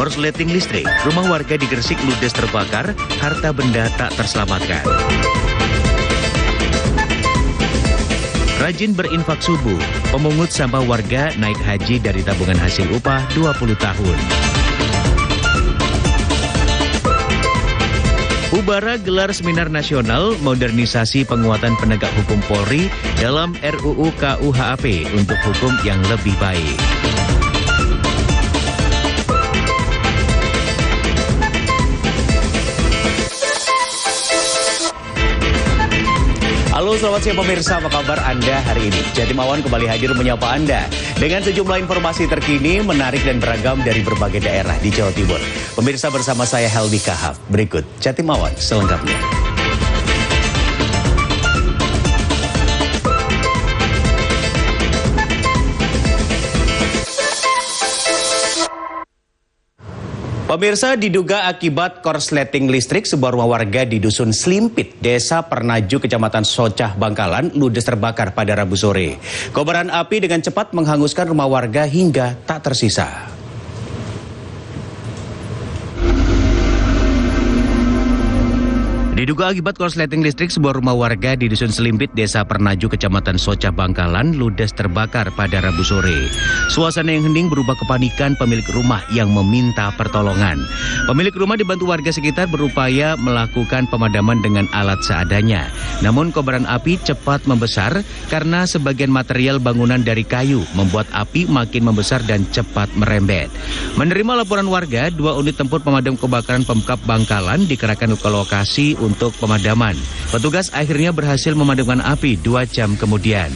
Korsleting listrik, rumah warga di Gresik ludes terbakar, harta benda tak terselamatkan. Rajin berinfak subuh, pemungut sampah warga naik haji dari tabungan hasil upah 20 tahun. Ubara gelar seminar nasional modernisasi penguatan penegak hukum Polri dalam RUU KUHP untuk hukum yang lebih baik. Halo selamat siang pemirsa, apa kabar Anda hari ini? Jatim Awan kembali hadir menyapa Anda dengan sejumlah informasi terkini, menarik dan beragam dari berbagai daerah di Jawa Timur. Pemirsa bersama saya Helmi Kahaf, berikut Jatim Awan selengkapnya. Pemirsa, diduga akibat korsleting listrik, sebuah rumah warga di Dusun Slimpit, Desa Pernaju, Kecamatan Socah, Bangkalan, ludes terbakar pada Rabu sore. Kobaran api dengan cepat menghanguskan rumah warga hingga tak tersisa. Diduga akibat korsleting listrik, sebuah rumah warga di Dusun Slimpit, Desa Pernaju, Kecamatan Socah, Bangkalan, ludes terbakar pada Rabu sore. Suasana yang hening berubah kepanikan pemilik rumah yang meminta pertolongan. Pemilik rumah dibantu warga sekitar berupaya melakukan pemadaman dengan alat seadanya. Namun kobaran api cepat membesar karena sebagian material bangunan dari kayu membuat api makin membesar dan cepat merembet. Menerima laporan warga, 2 unit tempur pemadam kebakaran Pemkab Bangkalan dikerahkan ke lokasi untuk pemadaman. Petugas akhirnya berhasil memadamkan api 2 jam kemudian.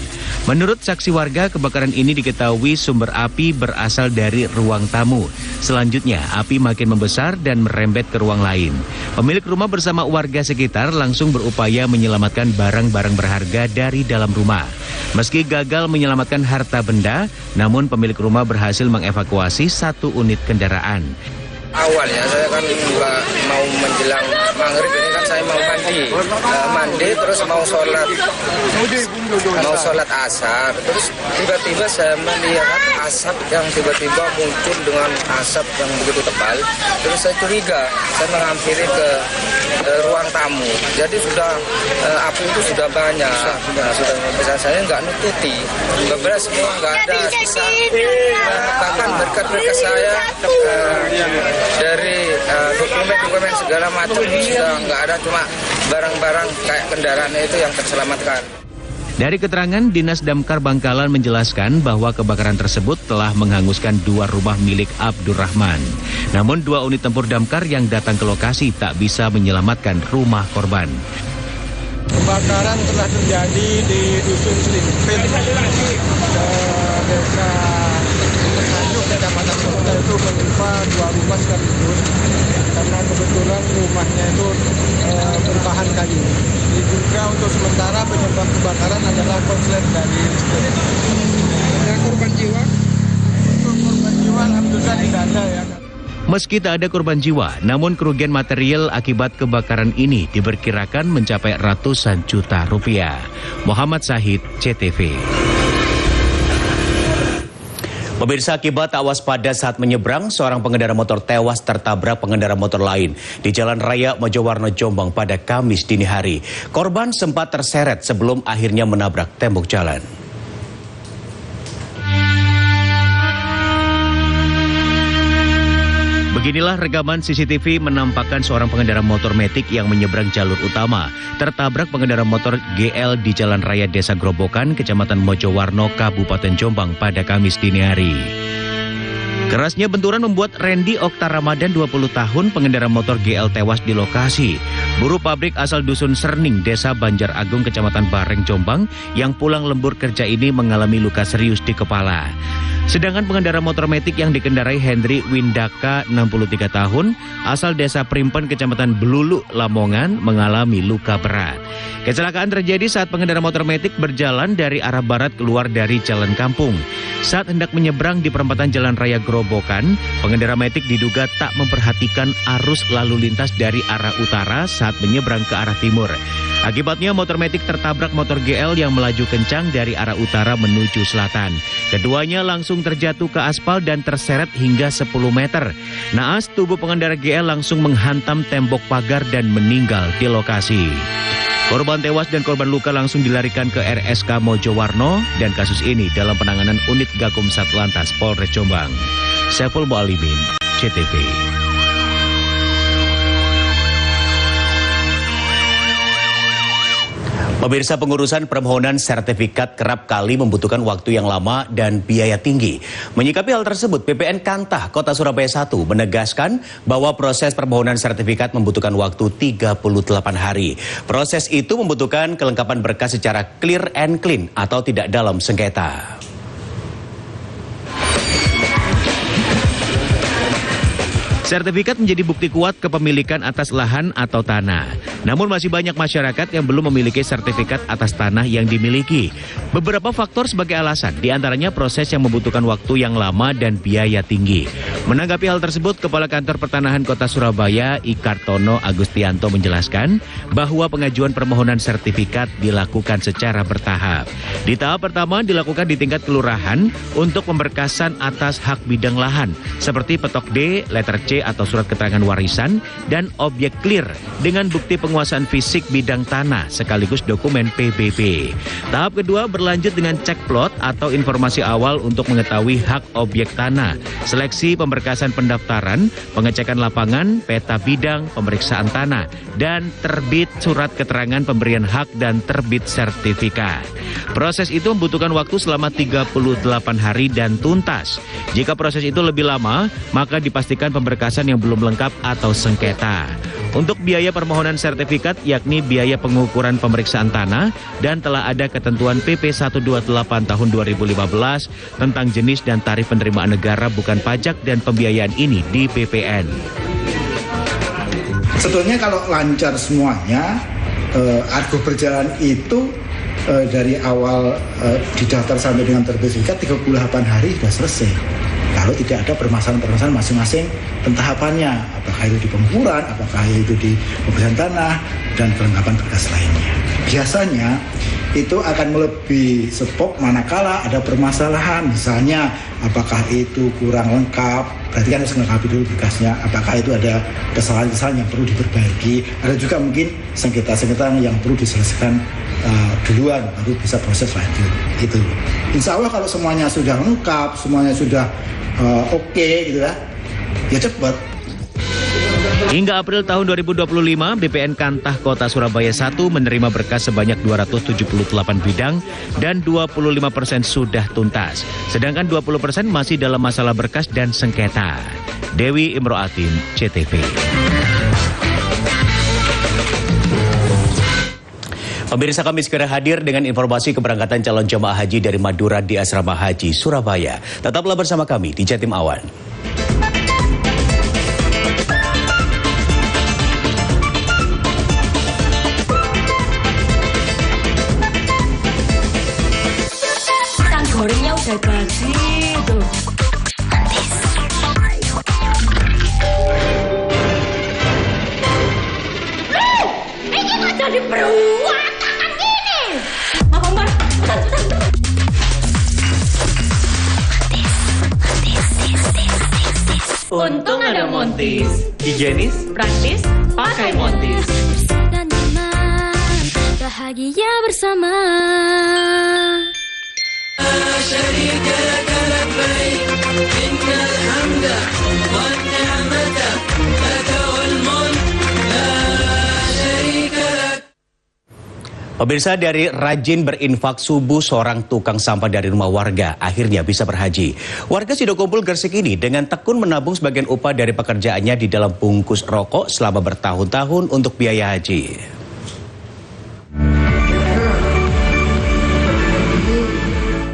Menurut saksi warga, kebakaran ini diketahui sumber api berasal dari ruang tamu. Selanjutnya, api makin membesar dan merembet ke ruang lain. Pemilik rumah bersama warga sekitar langsung berupaya menyelamatkan barang-barang berharga dari dalam rumah. Meski gagal menyelamatkan harta benda, namun pemilik rumah berhasil mengevakuasi 1 unit kendaraan. Awalnya saya kan juga mau menjelang maghrib ini kan saya mau mandi terus mau sholat asar, terus tiba-tiba saya melihat asap yang tiba-tiba muncul dengan asap yang begitu tebal, terus saya curiga, saya menghampiri ke ruang tamu, jadi sudah api itu sudah banyak, sudah besar, saya nggak nututi, beberapa semua nggak ada sisa, bahkan berkat-berkat saya dari dokumen segala macam sudah nggak ada, cuma barang-barang kayak kendaraannya itu yang terselamatkan. Dari keterangan Dinas Damkar Bangkalan menjelaskan bahwa kebakaran tersebut telah menghanguskan 2 rumah milik Abdurrahman. Namun 2 unit tempur damkar yang datang ke lokasi tak bisa menyelamatkan rumah korban. Kebakaran telah terjadi di Dusun Slimpit, Desa Pernaju, Kecamatan Socah, itu menimpa 2 rumah sekaligus karena kebetulan rumahnya itu berbahan kayu. Diduga untuk sementara penyebab kebakaran adalah korslet dari listrik. Ada korban jiwa? Untuk korban jiwa alhamdulillah tidak ada ya. Meski tak ada korban jiwa, namun kerugian material akibat kebakaran ini diperkirakan mencapai ratusan juta rupiah. Muhammad Sahid, CTV. Pemirsa, akibat tak waspada saat menyeberang, seorang pengendara motor tewas tertabrak pengendara motor lain di Jalan Raya Mojowarno, Jombang pada Kamis dini hari. Korban sempat terseret sebelum akhirnya menabrak tembok jalan. Beginilah rekaman CCTV menampakkan seorang pengendara motor metik yang menyeberang jalur utama tertabrak pengendara motor GL di Jalan Raya Desa Grobokan, Kecamatan Mojowarno, Kabupaten Jombang pada Kamis dini hari. Kerasnya benturan membuat Randy Okta Ramadan 20 tahun pengendara motor GL tewas di lokasi. Buruh pabrik asal Dusun Serning, Desa Banjar Agung, Kecamatan Bareng, Jombang yang pulang lembur kerja ini mengalami luka serius di kepala. Sedangkan pengendara motor metik yang dikendarai Hendri Windaka 63 tahun asal Desa Primpen, Kecamatan Belulu, Lamongan mengalami luka berat. Kecelakaan terjadi saat pengendara motor metik berjalan dari arah barat keluar dari jalan kampung. Saat hendak menyeberang di perempatan Jalan Raya Grobokan, pengendara metik diduga tak memperhatikan arus lalu lintas dari arah utara saat menyeberang ke arah timur. Akibatnya motor Matic tertabrak motor GL yang melaju kencang dari arah utara menuju selatan. Keduanya langsung terjatuh ke aspal dan terseret hingga 10 meter. Naas, tubuh pengendara GL langsung menghantam tembok pagar dan meninggal di lokasi. Korban tewas dan korban luka langsung dilarikan ke RSK Mojowarno dan kasus ini dalam penanganan unit Gakum Satlantas Polres Jombang. Saiful Mualimin, CTV. Pemirsa, pengurusan permohonan sertifikat kerap kali membutuhkan waktu yang lama dan biaya tinggi. Menyikapi hal tersebut, BPN Kantah Kota Surabaya 1 menegaskan bahwa proses permohonan sertifikat membutuhkan waktu 38 hari. Proses itu membutuhkan kelengkapan berkas secara clear and clean atau tidak dalam sengketa. Sertifikat menjadi bukti kuat kepemilikan atas lahan atau tanah. Namun masih banyak masyarakat yang belum memiliki sertifikat atas tanah yang dimiliki. Beberapa faktor sebagai alasan, diantaranya proses yang membutuhkan waktu yang lama dan biaya tinggi. Menanggapi hal tersebut, Kepala Kantor Pertanahan Kota Surabaya, I. Kartono Agustianto menjelaskan bahwa pengajuan permohonan sertifikat dilakukan secara bertahap. Di tahap pertama dilakukan di tingkat kelurahan untuk pemberkasan atas hak bidang lahan, seperti petok D, letter C atau surat keterangan warisan, dan objek clear dengan bukti penguasaan fisik bidang tanah sekaligus dokumen PBB. Tahap kedua berlanjut dengan cek plot atau informasi awal untuk mengetahui hak objek tanah, seleksi pemberkasan pendaftaran, pengecekan lapangan, peta bidang, pemeriksaan tanah, dan terbit surat keterangan pemberian hak dan terbit sertifikat. Proses itu membutuhkan waktu selama 38 hari dan tuntas. Jika proses itu lebih lama, maka dipastikan pemberkasan yang belum lengkap atau sengketa. Untuk biaya permohonan sertifikat yakni biaya pengukuran pemeriksaan tanah dan telah ada ketentuan PP 128 tahun 2015 tentang jenis dan tarif penerimaan negara bukan pajak dan pembiayaan ini di BPN. Sebetulnya kalau lancar semuanya, argo berjalan itu dari awal didaftar sampai dengan terbit sertifikat 38 hari sudah selesai. Kalau tidak ada permasalahan-permasalahan masing-masing pentahapannya, apakah itu di pengukuran, apakah itu di pembersihan tanah, dan kelengkapan berkas lainnya. Biasanya itu akan melebihi stop manakala ada permasalahan, misalnya apakah itu kurang lengkap, berarti kan harus melengkapi dulu berkasnya, apakah itu ada kesalahan-kesalahan yang perlu diperbaiki, ada juga mungkin sengketa-sengketa yang perlu diselesaikan duluan, baru bisa proses lanjut. Itu. Insya Allah kalau semuanya sudah lengkap, semuanya sudah oke, gitu ya cepat. Hingga April tahun 2025, BPN Kantah Kota Surabaya 1 menerima berkas sebanyak 278 bidang dan 25% sudah tuntas. Sedangkan 20% masih dalam masalah berkas dan sengketa. Dewi Imroatin, CTV. Pemirsa, kami segera hadir dengan informasi keberangkatan calon jemaah haji dari Madura di Asrama Haji Surabaya. Tetaplah bersama kami di Jatim Awan. Gorengnya udah jadi tuh. Ini kok jadi beruatakan gini? Apa mbak? Untung ada Montis. Higienis, praktis, pakai Montis. Dan nyaman, bahagia bersama. Pemirsa, dari rajin berinfak subuh, seorang tukang sampah dari rumah warga akhirnya bisa berhaji. Warga Sidokumpul Gresik ini dengan tekun menabung sebagian upah dari pekerjaannya di dalam bungkus rokok selama bertahun-tahun untuk biaya haji.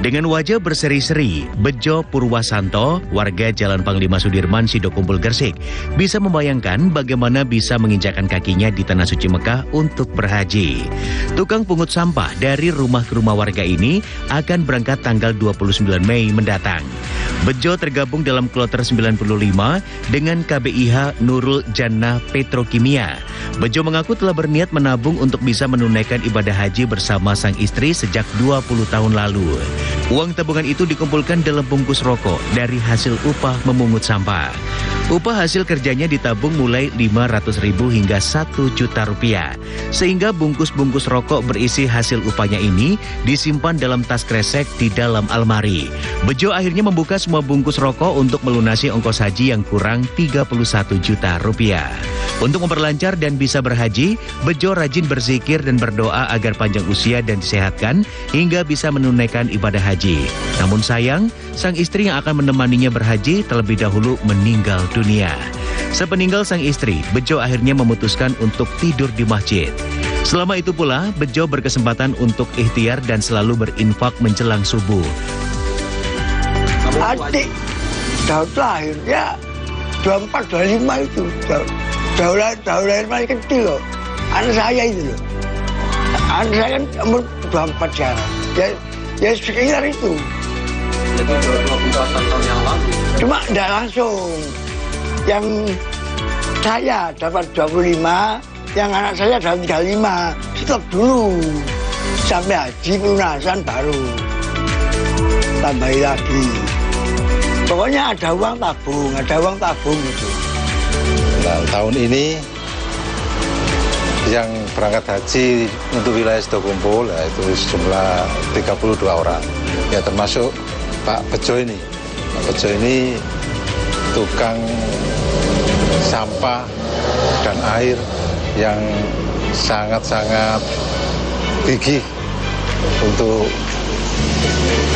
Dengan wajah berseri-seri, Bejo Purwasanto, warga Jalan Panglima Sudirman, Sidokumpul, Gresik, bisa membayangkan bagaimana bisa menginjakkan kakinya di Tanah Suci Mekah untuk berhaji. Tukang pungut sampah dari rumah ke rumah warga ini akan berangkat tanggal 29 Mei mendatang. Bejo tergabung dalam kloter 95 dengan KBIH Nurul Jannah Petrokimia. Bejo mengaku telah berniat menabung untuk bisa menunaikan ibadah haji bersama sang istri sejak 20 tahun lalu. Uang tabungan itu dikumpulkan dalam bungkus rokok dari hasil upah memungut sampah. Upah hasil kerjanya ditabung mulai Rp500.000 hingga Rp1.000.000. Sehingga bungkus-bungkus rokok berisi hasil upahnya ini disimpan dalam tas kresek di dalam almari. Bejo akhirnya membuka semua bungkus rokok untuk melunasi ongkos haji yang kurang Rp31 juta. Untuk memperlancar dan bisa berhaji, Bejo rajin berzikir dan berdoa agar panjang usia dan disehatkan hingga bisa menunaikan ibadah haji. Namun sayang, sang istri yang akan menemaninya berhaji terlebih dahulu meninggal dunia. Sepeninggal sang istri, Bejo akhirnya memutuskan untuk tidur di masjid. Selama itu pula, Bejo berkesempatan untuk ikhtiar dan selalu berinfak menjelang subuh. Adik, tahun lahirnya 24-25 itu. Tahun lahir masih kecil loh. Anak saya itu loh. Anak saya kan umur 24 sekarang. Ya sekitar itu. Jadi 24 tahun yang lalu? Cuma tidak langsung. Yang saya dapat 25, yang anak saya dapat 35. Stop dulu. Sampai haji pelunasan baru. Tambahin lagi. Pokoknya ada uang tabung gitu. Nah, tahun ini yang berangkat haji untuk wilayah Sidokumpul itu jumlah 32 orang. Ya termasuk Pak Bejo ini. Pak Bejo ini tukang sampah dan air yang sangat-sangat gigih untuk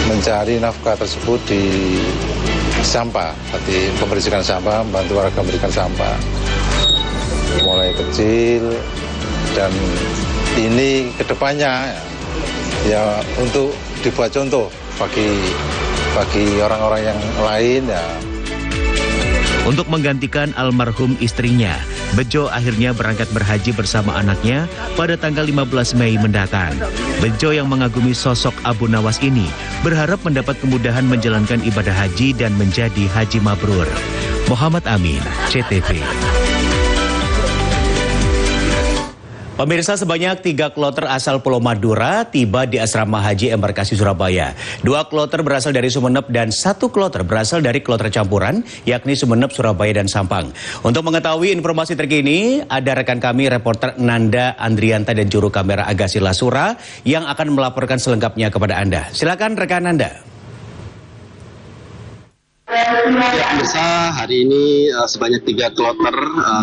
mencari nafkah tersebut di sampah, berarti membersihkan sampah, membantu warga memberikan sampah mulai kecil, dan ini kedepannya ya untuk dibuat contoh bagi orang-orang yang lain ya. Untuk menggantikan almarhum istrinya, Bejo akhirnya berangkat berhaji bersama anaknya pada tanggal 15 Mei mendatang. Bejo yang mengagumi sosok Abu Nawas ini berharap mendapat kemudahan menjalankan ibadah haji dan menjadi haji mabrur. Muhammad Amin, CTV. Pemirsa, sebanyak 3 kloter asal Pulau Madura tiba di Asrama Haji Embarkasi Surabaya. 2 kloter berasal dari Sumeneb dan 1 kloter berasal dari kloter campuran, yakni Sumeneb, Surabaya, dan Sampang. Untuk mengetahui informasi terkini, ada rekan kami, reporter Nanda Andrianta dan juru kamera Agassi Lasura yang akan melaporkan selengkapnya kepada Anda. Silakan rekan Nanda. Ya, pemirsa, hari ini sebanyak 3 kloter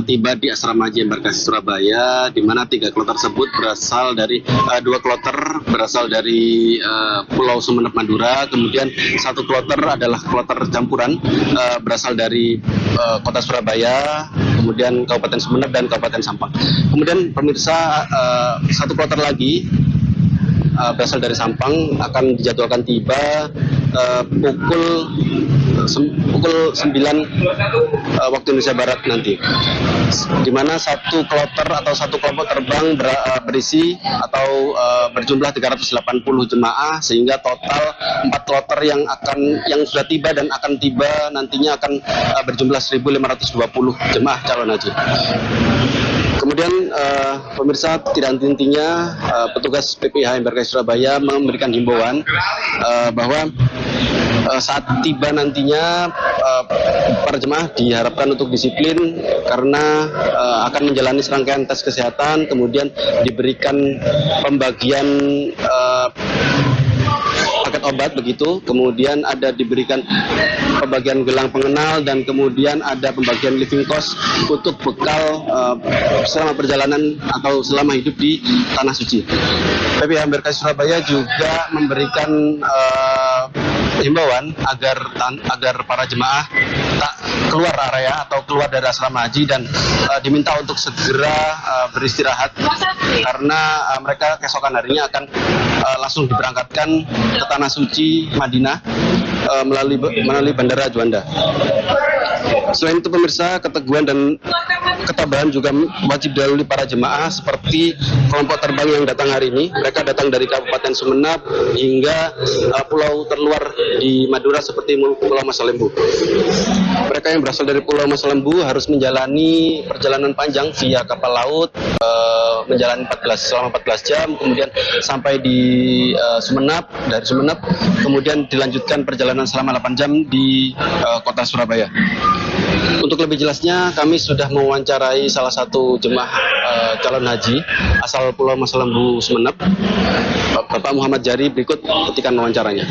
tiba di Asrama Haji Embarkasi Surabaya, di mana 3 kloter tersebut berasal dari 2 kloter berasal dari Pulau Sumeneb, Madura, kemudian 1 kloter adalah kloter campuran berasal dari Kota Surabaya, kemudian Kabupaten Sumeneb dan Kabupaten Sampang. Kemudian pemirsa, 1 kloter lagi berasal dari Sampang akan dijadwalkan tiba pukul 9 waktu Indonesia Barat nanti, di mana 1 kloter atau 1 kelompok terbang berisi atau berjumlah 380 jemaah, sehingga total 4 kloter yang sudah tiba dan akan tiba nantinya akan berjumlah 1.520 jemaah calon haji. Kemudian pemirsa, tidak henti-hentinya petugas PPIH Embarkasi Surabaya memberikan himbauan bahwa saat tiba nantinya para jemaah diharapkan untuk disiplin karena akan menjalani serangkaian tes kesehatan, kemudian diberikan pembagian paket obat begitu, kemudian ada diberikan pembagian gelang pengenal, dan kemudian ada pembagian living cost untuk bekal selama perjalanan atau selama hidup di Tanah Suci. PPIH Embarkasi Surabaya juga memberikan himbauan agar para jemaah tak keluar area atau keluar dari asrama haji dan diminta untuk segera beristirahat karena mereka keesokan harinya akan langsung diberangkatkan ke Tanah Suci Madinah melalui Bandara Juanda. Selain itu pemirsa, keteguhan dan ketabahan juga wajib dilalui para jemaah seperti kelompok terbang yang datang hari ini. Mereka datang dari Kabupaten Sumeneb hingga pulau terluar di Madura seperti Pulau Masalembu. Mereka yang berasal dari Pulau Masalembu harus menjalani perjalanan panjang via kapal laut menjalani selama 14 jam, kemudian sampai di Sumeneb, dari Sumeneb kemudian dilanjutkan perjalanan selama 8 jam di kota Surabaya. Untuk lebih jelasnya, kami sudah mewawancarai salah satu jemaah calon haji asal Pulau Masalembu Sumeneb, Bapak Muhammad Jari. Berikut kutikan wawancaranya.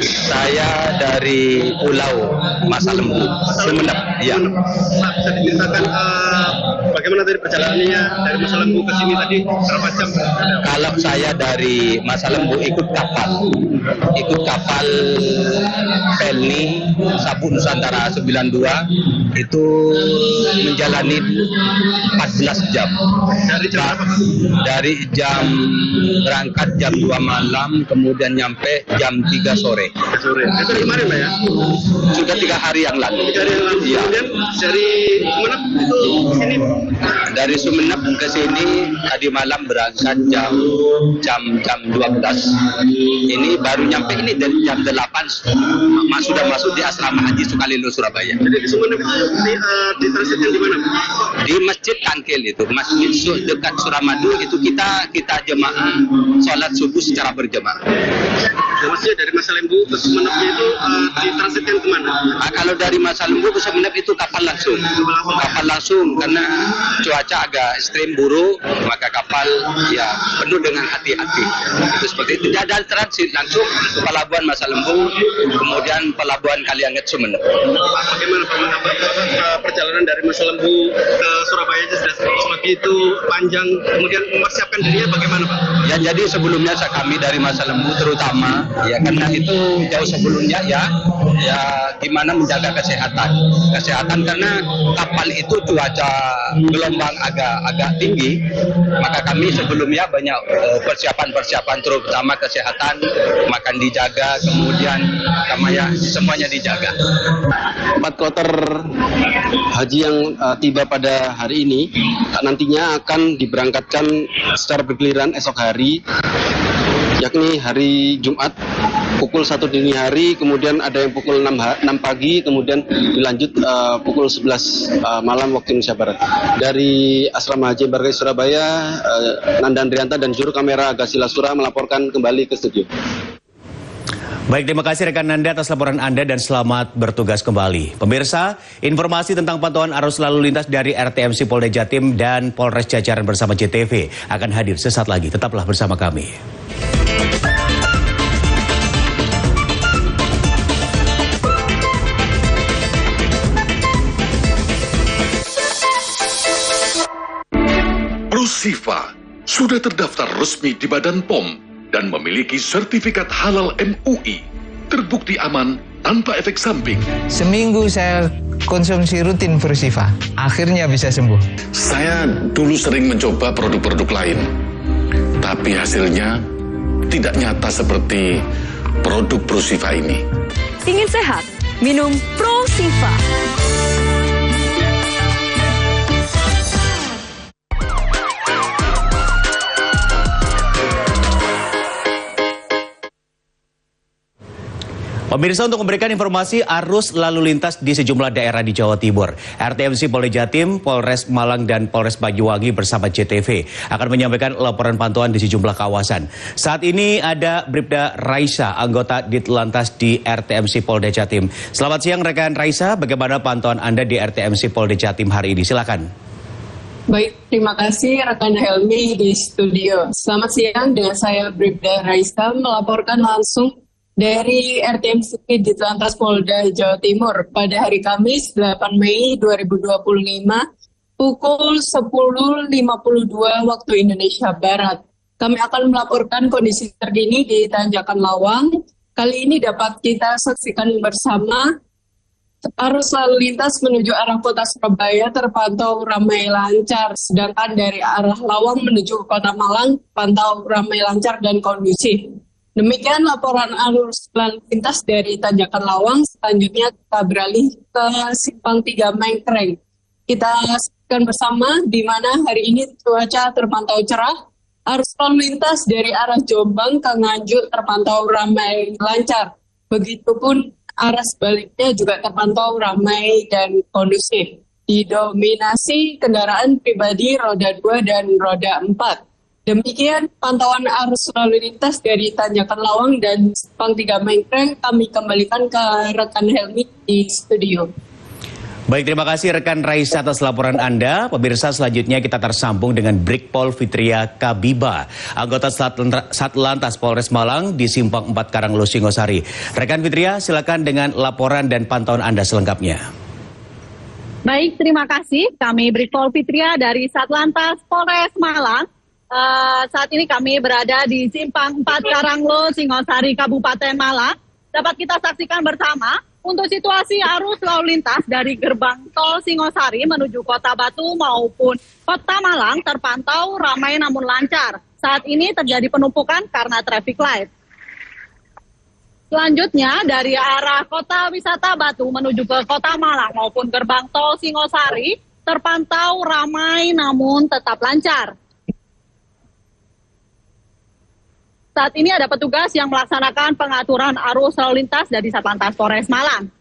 Saya dari Pulau Masalembu Sumeneb. Ya. Pak, bisa diceritakan bagaimana dari perjalanannya dari Masalembu ke sini tadi berapa jam? Kalau saya dari Masalembu ikut kapal Pelni Sabu Nusantara 92 itu menjalani 14 jam. Dari jam berapa, Pak? Dari jam berangkat jam 2 malam, kemudian nyampe jam 3 sore. Itu kemarin, Pak, ya? Sudah 3 hari yang lalu. 3 hari yang lalu. Ya. Kemudian dari Sumeneb itu ke sini? Dari Sumeneb ke sini tadi malam berangkat jam 12. Ini baru nyampe ini dari jam 8 sudah masuk di asrama haji Sukalilo Surabaya. Jadi di Sumeneb di transitnya di mana? Di Masjid Tangkil itu, masjid dekat Suramadu itu kita jemaah sholat subuh secara berjemaah. Maksudnya dari Masalembu ke Sumenebnya itu ditransitkan kemana? Kalau dari Masalembu ke Sumeneb itu kapal langsung karena cuaca agak ekstrim buruk, maka kapal ya penuh dengan hati-hati. Itu seperti itu. Dan transit langsung ke pelabuhan Masalembu, kemudian pelabuhan Kalianget Sumeneb. Bagaimana perjalanan dari Masalembu ke Surabaya sudah begitu panjang, kemudian mempersiapkan dirinya bagaimana, Pak? Ya, jadi sebelumnya kami dari Masalembu terutama ya karena itu jauh sebelumnya ya gimana menjaga kesehatan karena kapal itu cuaca gelombang agak tinggi, maka kami sebelumnya banyak persiapan terutama kesehatan, makan dijaga, kemudian semuanya dijaga. 4 kloter haji yang tiba pada hari ini nantinya akan diberangkatkan secara bergiliran esok hari, yakni hari Jumat pukul 1 dini hari, kemudian ada yang pukul 6 pagi, kemudian dilanjut pukul 11 malam waktu Indonesia Barat. Dari Asrama Haji Embarkasi Surabaya, Nandan Rianta dan juru kamera Gasila Sura melaporkan kembali ke studio. Baik, terima kasih rekan Nanda atas laporan Anda dan selamat bertugas kembali. Pemirsa, informasi tentang pantauan arus lalu lintas dari RTMC Polda Jatim dan Polres jajaran bersama JTV akan hadir sesaat lagi. Tetaplah bersama kami. Prosifa sudah terdaftar resmi di Badan POM dan memiliki sertifikat halal MUI, terbukti aman tanpa efek samping. Seminggu saya konsumsi rutin Prosifa, akhirnya bisa sembuh. Saya dulu sering mencoba produk-produk lain, tapi hasilnya tidak nyata seperti produk Prosifa ini. Ingin sehat? Minum Prosifa. Pemirsa, untuk memberikan informasi arus lalu lintas di sejumlah daerah di Jawa Timur, RTMC Polda Jatim, Polres Malang, dan Polres Banyuwangi bersama JTV akan menyampaikan laporan pantauan di sejumlah kawasan. Saat ini ada Bribda Raisa, anggota Ditlantas di RTMC Polda Jatim. Selamat siang rekan Raisa, bagaimana pantauan Anda di RTMC Polda Jatim hari ini? Silakan. Baik, terima kasih rekan Helmi di studio. Selamat siang, dengan saya Bribda Raisa melaporkan langsung dari RTMC Ditlantas Polda Jawa Timur pada hari Kamis 8 Mei 2025 pukul 10.52 waktu Indonesia Barat. Kami akan melaporkan kondisi terkini di Tanjakan Lawang, Kali ini dapat kita saksikan bersama arus lalu lintas menuju arah kota Surabaya terpantau ramai lancar, sedangkan dari arah Lawang menuju kota Malang pantau ramai lancar dan kondusif. Demikian laporan arus lalu lintas dari Tanjakan Lawang. Selanjutnya kita beralih ke Simpang 3 Mengkreng. Kita saksikan bersama di mana hari ini cuaca terpantau cerah. Arus lalu lintas dari arah Jombang ke Nganjuk terpantau ramai lancar. Begitupun arah sebaliknya juga terpantau ramai dan kondusif. Didominasi kendaraan pribadi roda 2 dan roda 4. Demikian pantauan arus lalu lintas dari Tanjakan Lawang dan Simpang 3 Mengkreng. Kami kembalikan ke rekan Helmi di studio. Baik, terima kasih rekan Raisa atas laporan Anda. Pemirsa, selanjutnya kita tersambung dengan Brigpol Fitria Kabiba, anggota Satlantas Polres Malang di Simpang 4 Karanglo Singosari. Rekan Fitria, silakan dengan laporan dan pantauan Anda selengkapnya. Baik, terima kasih. Kami Brigpol Fitria dari Satlantas Polres Malang. Saat ini kami berada di Simpang 4 Karanglo Singosari, Kabupaten Malang. Dapat kita saksikan bersama untuk situasi arus lalu lintas dari gerbang tol Singosari menuju Kota Batu maupun Kota Malang terpantau ramai namun lancar. Saat ini terjadi penumpukan karena traffic light. Selanjutnya dari arah Kota Wisata Batu menuju ke Kota Malang maupun gerbang tol Singosari terpantau ramai namun tetap lancar. Saat ini ada petugas yang melaksanakan pengaturan arus lalu lintas dari Satlantas Polres Malang.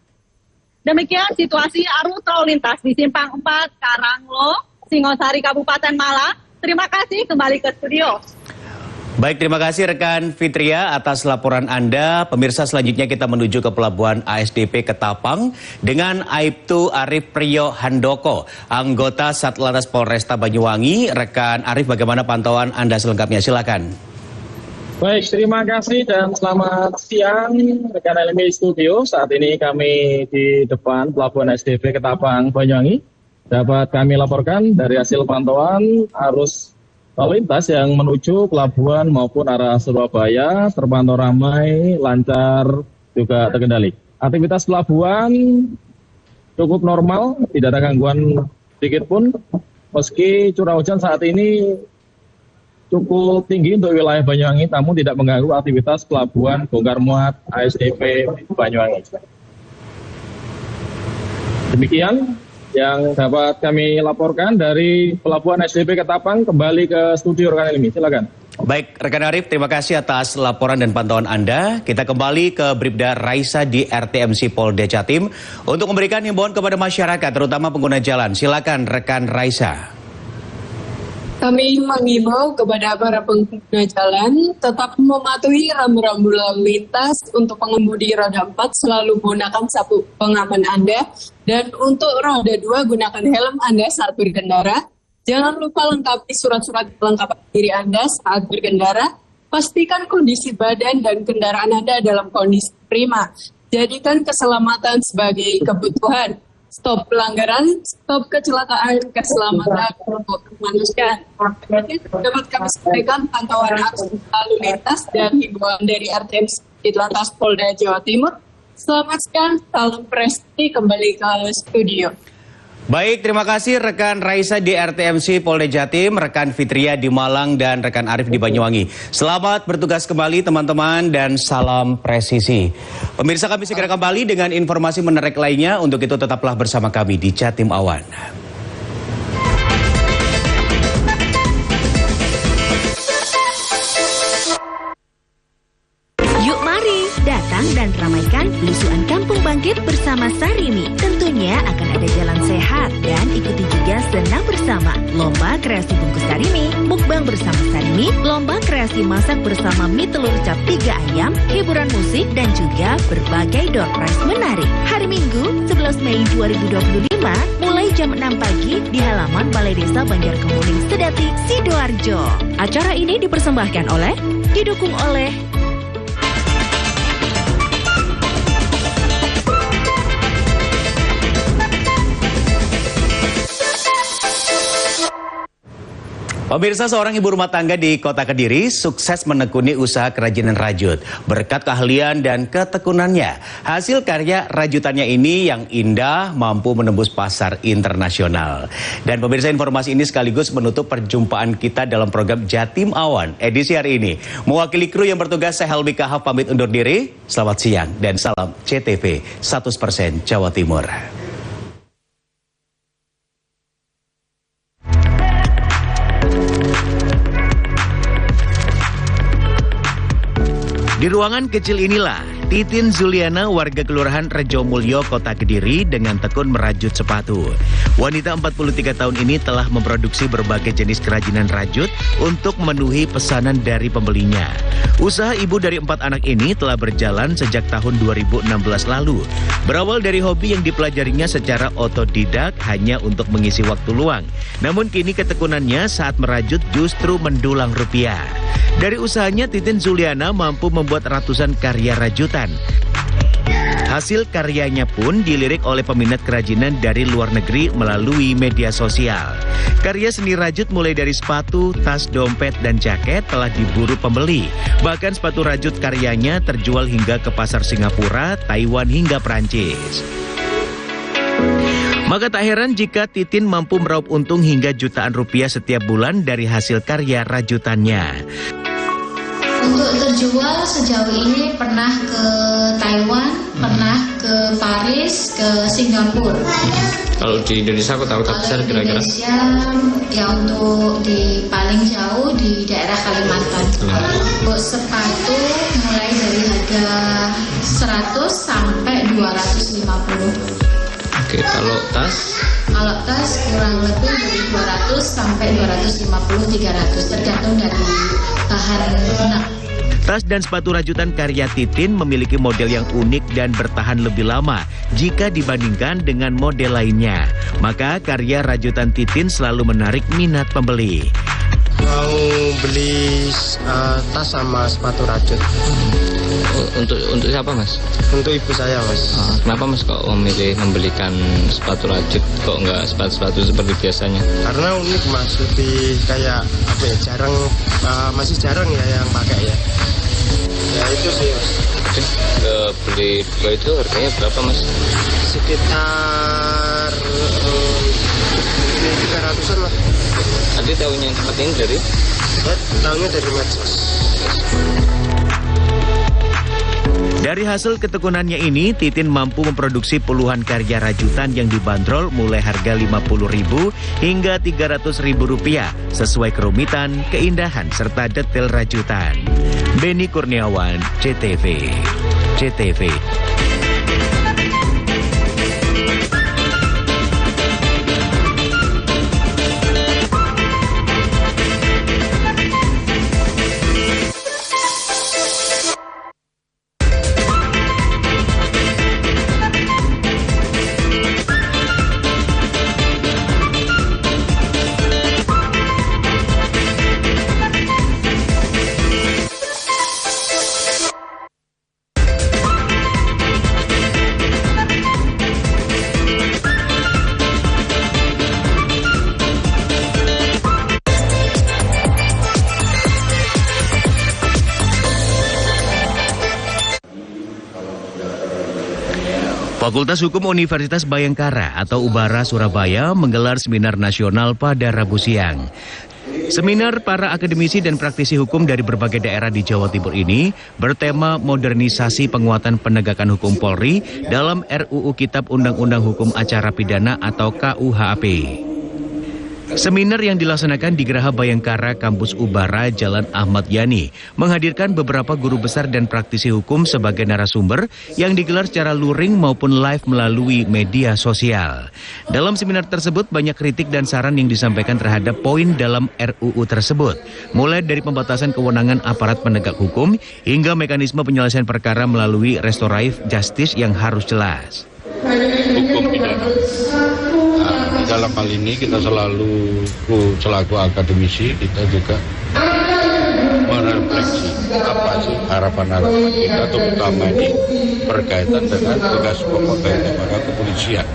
Demikian situasi arus lalu lintas di Simpang 4 Karanglo, Singosari, Kabupaten Malang. Terima kasih, kembali ke studio. Baik, terima kasih rekan Fitria atas laporan Anda. Pemirsa, selanjutnya kita menuju ke Pelabuhan ASDP Ketapang dengan Aibtu Arif Priyo Handoko, anggota Satlantas Polresta Banyuwangi. Rekan Arif, bagaimana pantauan Anda selengkapnya? Silakan. Baik, terima kasih dan selamat siang rekan LMI Studio. Saat ini kami di depan Pelabuhan SDP Ketapang Banyuwangi. Dapat kami laporkan dari hasil pantauan arus lalu lintas yang menuju pelabuhan maupun arah Surabaya terpantau ramai, lancar, juga terkendali. Aktivitas pelabuhan cukup normal, tidak ada gangguan sedikit pun. Meski curah hujan saat ini cukup tinggi untuk wilayah Banyuwangi, namun tidak mengganggu aktivitas pelabuhan bongkar muat ASDP Banyuwangi. Demikian yang dapat kami laporkan dari Pelabuhan ASDP Ketapang. Kembali ke studio rekan Ilmi, silakan. Baik, rekan Arif, terima kasih atas laporan dan pantauan Anda. Kita kembali ke Bribda Raisa di RTMC Polda Jatim untuk memberikan himbauan kepada masyarakat, terutama pengguna jalan. Silakan rekan Raisa. Kami mengimbau kepada para pengguna jalan tetap mematuhi rambu-rambu lalu lintas. Untuk pengemudi roda 4 selalu gunakan sabuk pengaman Anda, dan untuk roda 2 gunakan helm Anda saat berkendara. Jangan lupa lengkapi surat-surat kelengkapan diri Anda saat berkendara. Pastikan kondisi badan dan kendaraan Anda dalam kondisi prima. Jadikan keselamatan sebagai kebutuhan. Stop pelanggaran, stop kecelakaan, keselamatan untuk manusia. Dapat kami sampaikan pantauan arus lalu lintas dan himbauan dari RTMC Satlantas Polda Jawa Timur. Selamat siang, salam prestasi, kembali ke studio. Baik, terima kasih rekan Raisa di RTMC Polda Jatim, rekan Fitria di Malang, dan rekan Arif di Banyuwangi. Selamat bertugas kembali teman-teman dan salam presisi. Pemirsa, kami segera kembali dengan informasi menarik lainnya. Untuk itu tetaplah bersama kami di Jatim Awan. Yuk mari datang dan ramaikan belusuan Kampung Bangkit bersama Sarimi. Tentunya akan ada jalan sehat dan ikuti juga senam bersama. Lomba kreasi bungkus Sarimi, mukbang bersama Sarimi, lomba kreasi masak bersama mie telur cap 3 ayam, hiburan musik dan juga berbagai door prize menarik. Hari Minggu 11 Mei 2025 mulai jam 6 pagi di halaman Balai Desa Banjar Kemuning Sedati, Sidoarjo. Acara ini didukung oleh Pemirsa, seorang ibu rumah tangga di Kota Kediri sukses menekuni usaha kerajinan rajut. Berkat keahlian dan ketekunannya, hasil karya rajutannya ini yang indah mampu menembus pasar internasional. Dan pemirsa, informasi ini sekaligus menutup perjumpaan kita dalam program Jatim Awan edisi hari ini. Mewakili kru yang bertugas, saya Helmi Kahaf pamit undur diri. Selamat siang dan salam CTV 100% Jawa Timur. Di ruangan kecil inilah, Titin Zuliana, warga Kelurahan Rejomulyo, Kota Kediri, dengan tekun merajut sepatu. Wanita 43 tahun ini telah memproduksi berbagai jenis kerajinan rajut untuk memenuhi pesanan dari pembelinya. Usaha ibu dari 4 anak ini telah berjalan sejak tahun 2016 lalu. Berawal dari hobi yang dipelajarinya secara otodidak hanya untuk mengisi waktu luang. Namun kini ketekunannya saat merajut justru mendulang rupiah. Dari usahanya, Titin Zuliana mampu membuat ratusan karya rajutan. Hasil karyanya pun dilirik oleh peminat kerajinan dari luar negeri melalui media sosial. Karya seni rajut mulai dari sepatu, tas, dompet, dan jaket telah diburu pembeli. Bahkan sepatu rajut karyanya terjual hingga ke pasar Singapura, Taiwan, hingga Prancis. Maka tak heran jika Titin mampu meraup untung hingga jutaan rupiah setiap bulan dari hasil karya rajutannya. Untuk terjual sejauh ini pernah ke Taiwan, pernah ke Paris, ke Singapura. Kalau di Indonesia kota-kota besar kira-kira? Indonesia ya untuk di paling jauh di daerah Kalimantan. Untuk sepatu mulai dari harga 100 sampai 250. Oke, kalau tas? Kalau tas kurang lebih dari 200 sampai 250, 300 tergantung dari bahan lunak. Tas dan sepatu rajutan karya Titin memiliki model yang unik dan bertahan lebih lama jika dibandingkan dengan model lainnya. Maka karya rajutan Titin selalu menarik minat pembeli. Mau beli tas sama sepatu rajut. Untuk siapa, Mas? Untuk ibu saya, Mas. Kenapa Mas kok memilih membelikan sepatu rajut, kok nggak sepatu-sepatu seperti biasanya? Karena unik, Mas. Lebih kayak apa ya? Jarang, masih jarang ya yang pakai ya. Ya itu sih, Mas. Beli dua itu harganya berapa, Mas? Sekitar 300-an lah. Tadi tahunya tempat ini dari? Tahunya dari medsos. Dari hasil ketekunannya ini, Titin mampu memproduksi puluhan karya rajutan yang dibanderol mulai harga Rp50.000 hingga Rp300.000 sesuai kerumitan, keindahan, serta detail rajutan. Beni Kurniawan, CTV. Fakultas Hukum Universitas Bayangkara atau UBARA Surabaya menggelar seminar nasional pada Rabu siang. Seminar para akademisi dan praktisi hukum dari berbagai daerah di Jawa Timur ini bertema modernisasi penguatan penegakan hukum Polri dalam RUU Kitab Undang-Undang Hukum Acara Pidana atau KUHP. Seminar yang dilaksanakan di Geraha Bayangkara Kampus UBARA Jalan Ahmad Yani menghadirkan beberapa guru besar dan praktisi hukum sebagai narasumber yang digelar secara luring maupun live melalui media sosial. Dalam seminar tersebut banyak kritik dan saran yang disampaikan terhadap poin dalam RUU tersebut, mulai dari pembatasan kewenangan aparat penegak hukum hingga mekanisme penyelesaian perkara melalui restoratif justice yang harus jelas. Hukum pidana. Dalam hal ini kita selaku akademisi kita juga merefleksi apa sih harapan-harapan kita terutama ini berkaitan dengan tugas pokok dari lembaga kepolisian.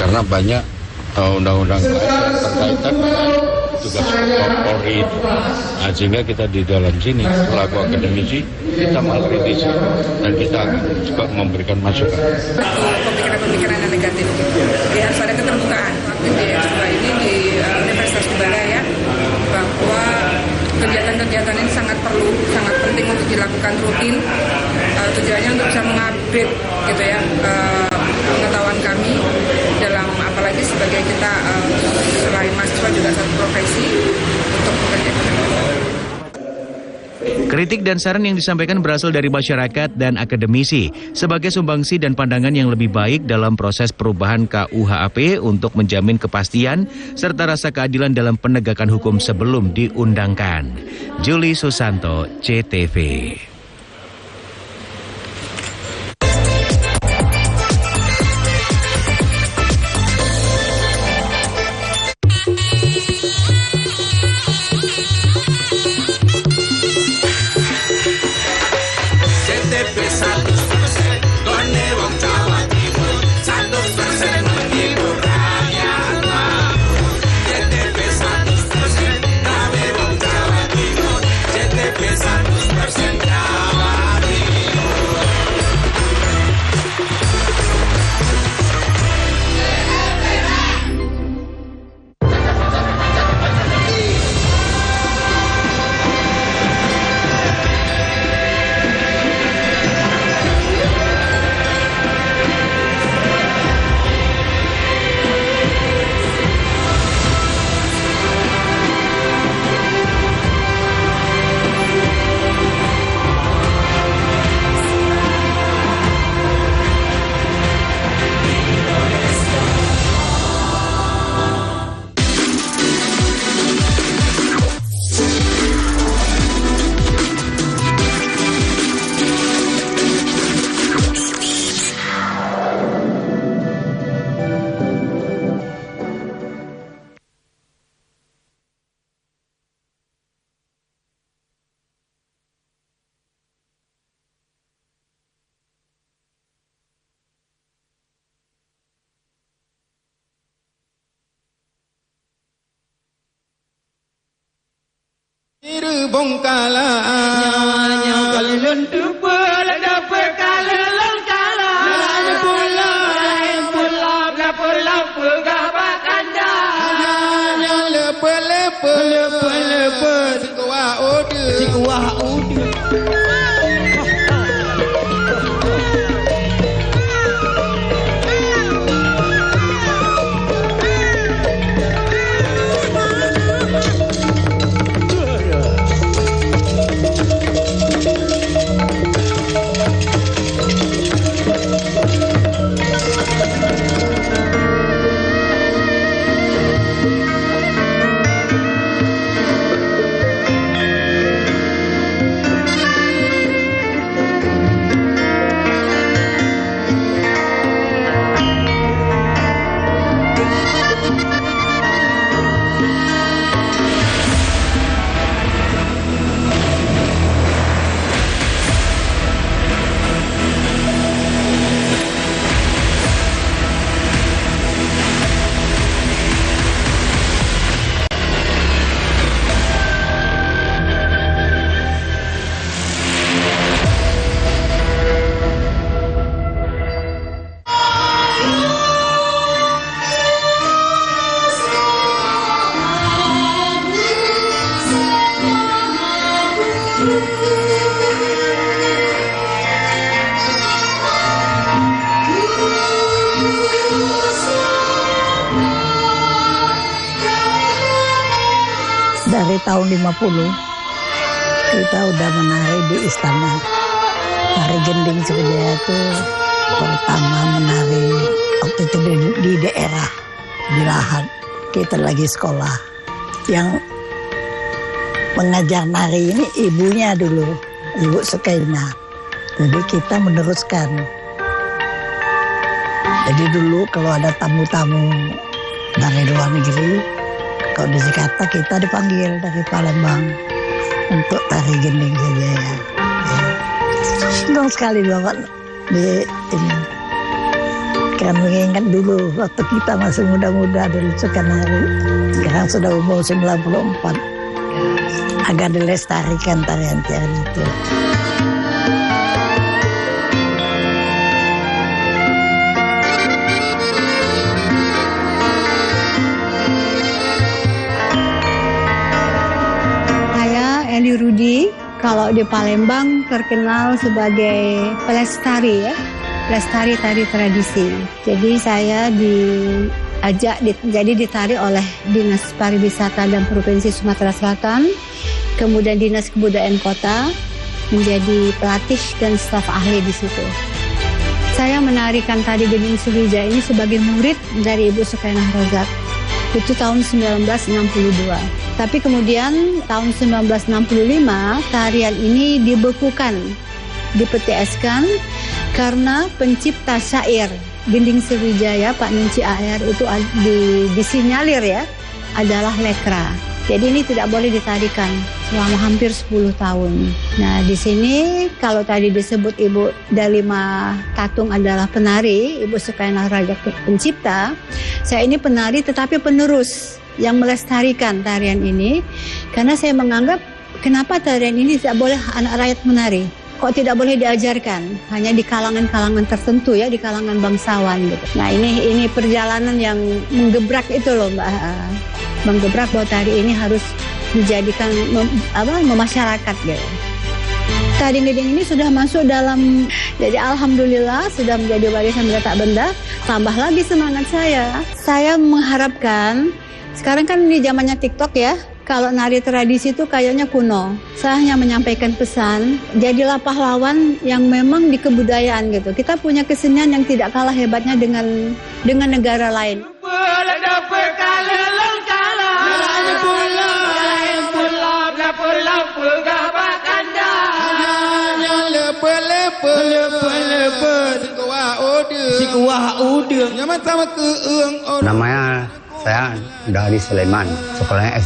Karena banyak undang-undang berkaitan dengan tugas Polri. Nah, sehingga kita di dalam sini selaku akademisi kita mengkritisi dan kita akan juga memberikan masukan. Pemikiran-pemikiran yang negatif, ya harus ada keterbukaan. Di S2 ini di Universitas Tubala ya, bahwa kegiatan-kegiatan ini sangat penting untuk dilakukan rutin. Tujuannya untuk bisa mengupdate gitu ya pengetahuan kami dalam, apalagi sebagai kita selain mahasiswa juga satu profesi untuk bekerja. Kritik dan saran yang disampaikan berasal dari masyarakat dan akademisi sebagai sumbangsi dan pandangan yang lebih baik dalam proses perubahan KUHP untuk menjamin kepastian serta rasa keadilan dalam penegakan hukum sebelum diundangkan. Juli Susanto, CTV. Bongkala kalun tupul dapur kalun kala pulau dapur lampu gabak anda lepe sikuah udu Dari tahun 50 kita udah menari di istana. Tari gending Sriwijaya itu pertama menari waktu itu di daerah, di lahan. Kita lagi sekolah. Yang mengajar nari ini ibunya dulu, Ibu Sukaina. Jadi kita meneruskan. Jadi dulu kalau ada tamu-tamu dari luar negeri, kalau di Jakarta kita dipanggil dari Palembang untuk tari gending Sriwijaya. Senang sekali Bapak di ini. Kan mengingat dulu waktu kita masih muda-muda dulu suka nari. Sekarang sudah umur 94. Agar dilestarikan tarian-tarian itu. Eli Rudi, kalau di Palembang terkenal sebagai pelestari ya, pelestari tari tradisi. Jadi saya ditarik oleh Dinas Pariwisata dan Provinsi Sumatera Selatan, kemudian Dinas Kebudayaan Kota, menjadi pelatih dan staf ahli di situ. Saya menarikan tari Gending Sriwijaya ini sebagai murid dari Ibu Sukainah Razak. Itu tahun 1962. Tapi kemudian tahun 1965 tarian ini dibekukan, dipetieskan karena pencipta syair Gending Sriwijaya Pak Nunci AR itu disinyalir ya adalah lekra. Jadi ini tidak boleh ditarikan selama hampir 10 tahun. Nah di sini kalau tadi disebut Ibu Dalima Tatung adalah penari, Ibu Sukainah Razak pencipta, saya ini penari tetapi penerus yang melestarikan tarian ini. Karena saya menganggap kenapa tarian ini tidak boleh anak rakyat menari? Kok tidak boleh diajarkan? Hanya di kalangan-kalangan tertentu ya, di kalangan bangsawan gitu. Nah ini perjalanan yang menggebrak itu loh Mbak. Menggebrak bahwa tari ini harus dijadikan memasyarakat gitu. Tari Gending ini sudah masuk dalam, jadi alhamdulillah sudah menjadi warisan benda tak benda. Tambah lagi semangat saya. Saya mengharapkan, sekarang kan di zamannya TikTok ya, kalau nari tradisi itu kayaknya kuno. Saya hanya menyampaikan pesan, jadilah pahlawan yang memang di kebudayaan gitu. Kita punya kesenian yang tidak kalah hebatnya dengan negara lain. Namanya saya dari Sleman, sekolahnya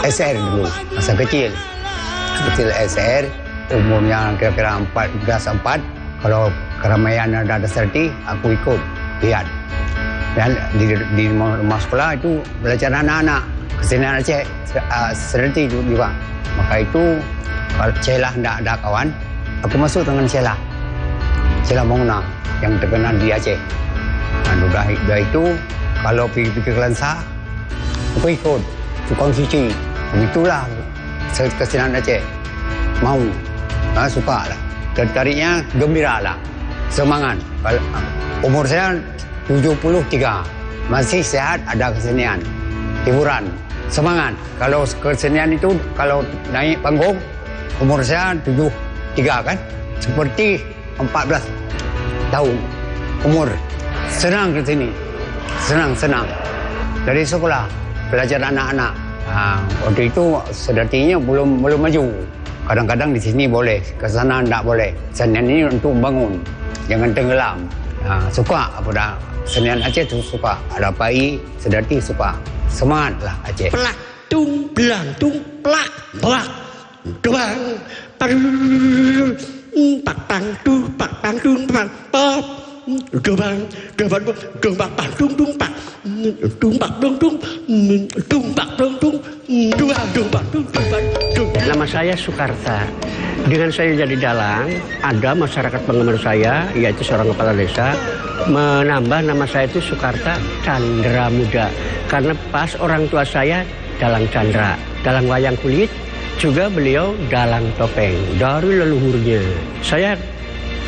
SR dulu, masa kecil SR, umurnya kira-kira 4, kalau keramaian ada serti, aku ikut lihat. Dan di rumah sekolah itu belajar anak-anak, kesenian Aceh serti juga. Maka itu kalau celah tidak ada kawan, aku masuk dengan celah Mongna yang terkenal di Aceh. Dan udah itu kalau pergi ke Kelansa, aku ikut tukang cuci. Begitulah kesenian Aceh. Mau, suka lah. Tertariknya gembira lah, semangat. Umur saya 73, masih sehat, ada kesenian, hiburan, semangat. Kalau kesenian itu kalau naik panggung, umur saya 73 kan, seperti 14 tahun umur. Senang ke sini, senang. Dari sekolah, belajar anak-anak. Waktu itu sedatinya belum maju. Kadang-kadang di sini boleh, ke sana tidak boleh. Kesenian ini untuk membangun, jangan tenggelam. Suka pada kesenian Aceh itu suka. Ada pai, sedati suka. Semangatlah Aceh. Pelak, tung, belang, tung, pelak, pelak, doang, pak pang, tung, pak pang, tung, pak, pop. Dobang, pak pang, tung, pak, tung, pak, tung, pak, tung, pak, tung. Nama saya Sukarta. Dengan saya jadi dalang, ada masyarakat penggemar saya, yaitu seorang kepala desa, menambah nama saya itu Sukarta Chandra Muda. Karena pas orang tua saya dalang Chandra, dalang wayang kulit, juga beliau dalang topeng dari leluhurnya. Saya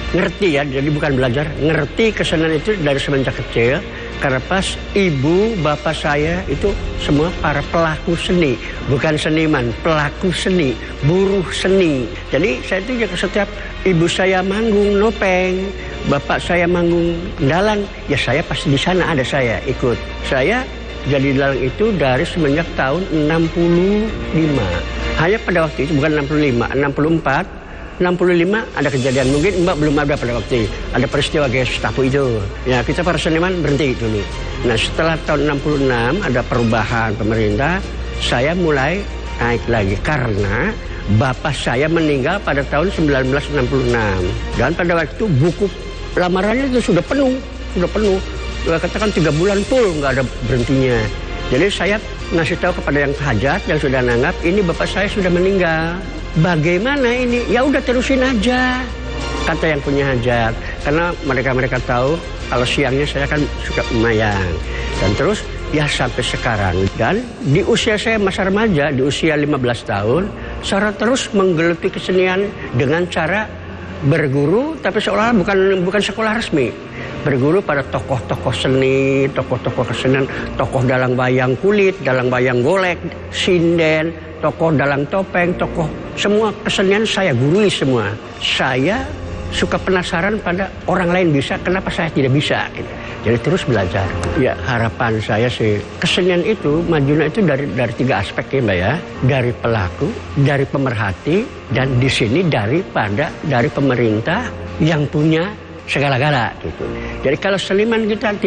ngerti ya, jadi bukan belajar, ngerti kesenian itu dari semenjak kecil. Karena pas ibu, bapak saya itu semua para pelaku seni. Bukan seniman, pelaku seni, buruh seni. Jadi saya itu juga setiap ibu saya manggung nopeng, bapak saya manggung dalang, ya saya pasti di sana ada saya ikut. Saya jadi dalang itu dari semenjak tahun 65. Hanya pada waktu itu, bukan 65, 64, 65 ada kejadian, mungkin Mbak belum ada pada waktu itu. Ada peristiwa Gestapo itu. Ya, kita para seniman berhenti dulu. Nah, setelah tahun 66 ada perubahan pemerintah, saya mulai naik lagi karena bapak saya meninggal pada tahun 1966. Dan pada waktu itu buku lamarannya itu sudah penuh. Katakan 3 bulan full, nggak ada berhentinya. Jadi saya ngasih tahu kepada yang hajat, yang sudah nanggap, ini bapak saya sudah meninggal. Bagaimana ini? Ya udah terusin aja, kata yang punya hajat. Karena mereka tahu kalau siangnya saya kan suka memayang. Dan terus ya sampai sekarang. Dan di usia saya masa remaja, di usia 15 tahun, saya terus menggeluti kesenian dengan cara berguru, tapi seolah bukan sekolah resmi. Berguru pada tokoh-tokoh seni, tokoh-tokoh kesenian, tokoh dalang wayang kulit, dalang wayang golek, sinden, tokoh dalang topeng, tokoh semua kesenian saya gurui semua. Saya suka penasaran pada orang lain bisa, kenapa saya tidak bisa? Gitu. Jadi terus belajar. Ya harapan saya sih kesenian itu majunya itu dari 3 aspek ya Mbak ya. Dari pelaku, dari pemerhati, dan di sini dari pemerintah yang punya segala-gala gitu. Jadi kalau seniman kita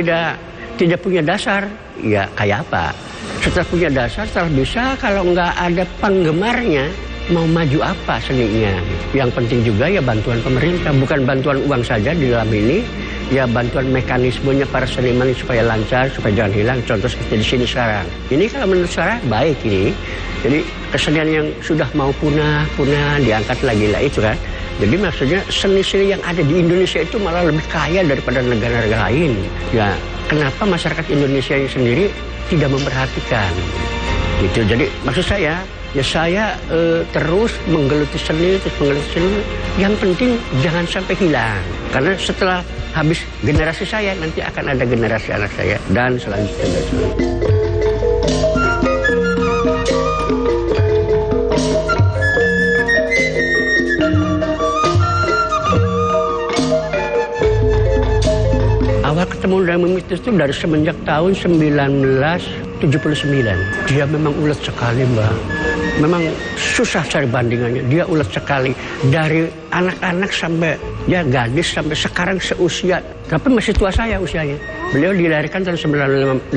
tidak punya dasar, ya kayak apa? Setelah punya dasar, setelah bisa, kalau nggak ada penggemarnya, mau maju apa seninya? Yang penting juga ya bantuan pemerintah, bukan bantuan uang saja di dalam ini, ya bantuan mekanismenya para seniman supaya lancar, supaya jangan hilang. Contoh seperti di sini sekarang. Ini kalau menurut saya baik ini. Jadi kesenian yang sudah mau punah diangkat lagi lah itu kan. Jadi maksudnya seni-seni yang ada di Indonesia itu malah lebih kaya daripada negara-negara lain. Ya, kenapa masyarakat Indonesia yang sendiri tidak memperhatikan? Gitu. Jadi maksud saya, ya saya terus menggeluti seni. Yang penting jangan sampai hilang. Karena setelah habis generasi saya, nanti akan ada generasi anak saya dan selanjutnya. Awal ketemu dengan Mimis itu dari semenjak tahun 1979. Dia memang ulet sekali Mbak. Memang susah cari bandingannya. Dia ulet sekali. Dari anak-anak sampai ya gadis sampai sekarang seusia. Tapi masih tua saya usianya. Beliau dilahirkan tahun 1950.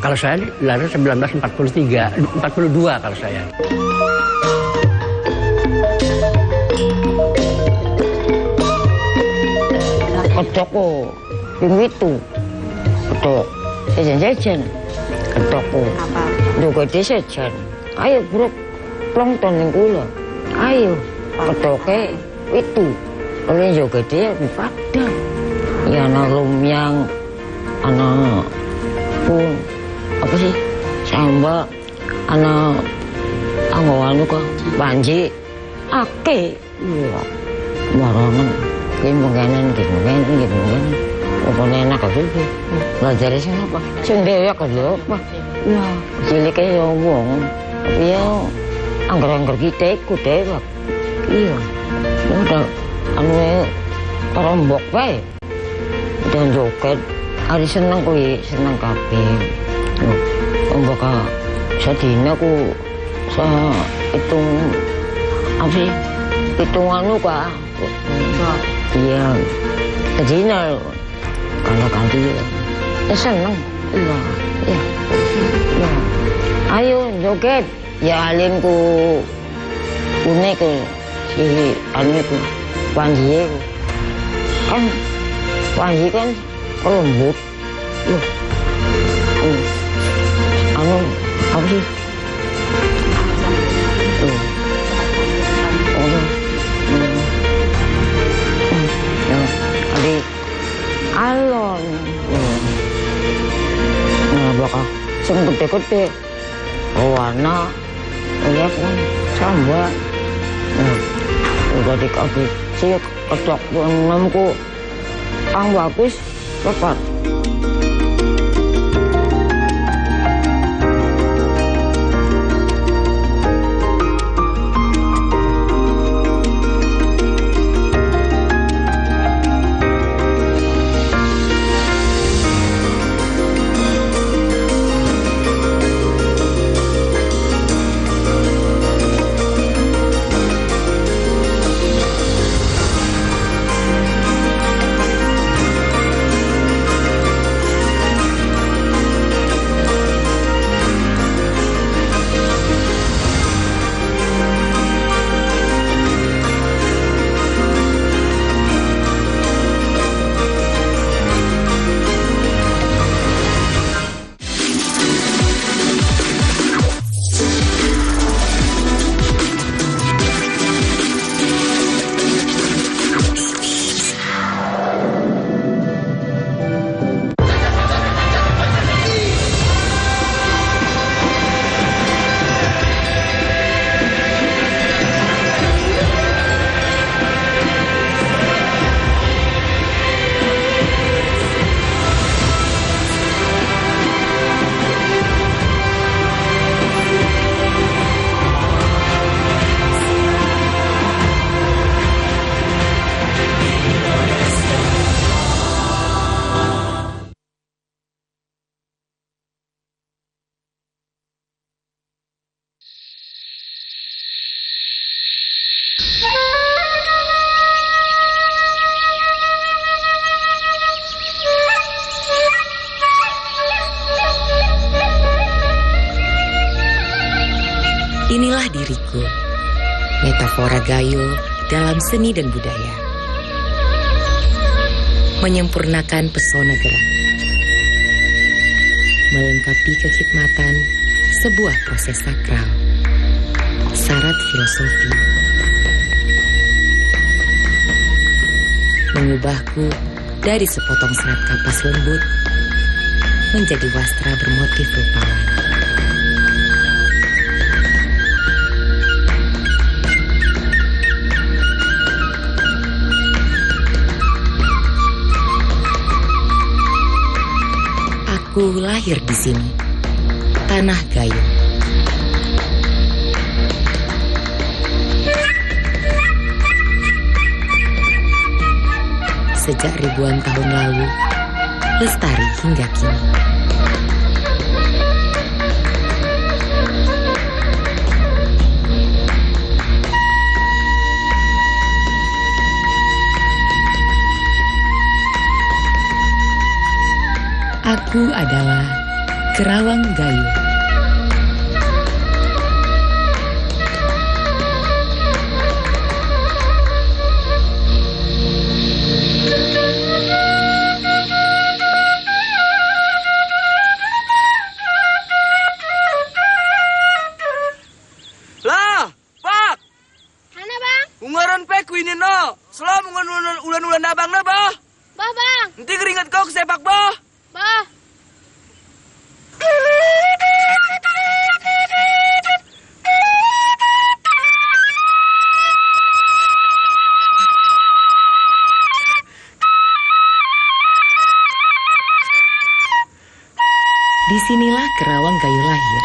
Kalau saya dilahirkan 1942 kalau saya. Kedokku, ping itu, kedok, jajan, kedokku, juga jajan. Ayo bro, plongton yang kula, ayo, kedoknya itu, kalau juga dia pada, ya anak lumyang, anak pun, apa sih, sambal, anak anggawan kok, banji, ake, iya, barangan. Gimana. Pokoknya enak aja sih. Belajar sih apa? Sendiri ya kerja apa? Ya, cilik ya wong. Tapi ya anggar-anggar kita ikut deh, Pak. Iya. Udah parombok bae. Dan joget. Hari seneng seneng kabeh. Ombok sadina ku hitung apa sih? Hitungan lu kah? Iya, kejina kalau ganti ya seneng, iya. Ayo joget, ya alin ku unek si anu ku Panji kan lembut, anu apa sih? Alon, nah bakal gede-gede, warna, ya kan, sambat, udah dikasih sih kedok enamku, ang bagus, cepat. Inilah diriku, metafora Gayo dalam seni dan budaya. Menyempurnakan pesona gerak. Melengkapi kekhidmatan sebuah proses sakral. Syarat filosofi. Mengubahku dari sepotong serat kapas lembut menjadi wastra bermotif rupawan. Aku lahir di sini, tanah Gayo. Sejak ribuan tahun lalu, lestari hingga kini. Aku adalah Kerawang Gayo. Lah, Pak. Mana, Bang? Ungaran pek ini no. Selalu ulan-ulan abang na, Bah. Bah, Bang. Nanti keringat kau ke sepak, Bah. Bah. Disinilah Kerawang Gayo lahir.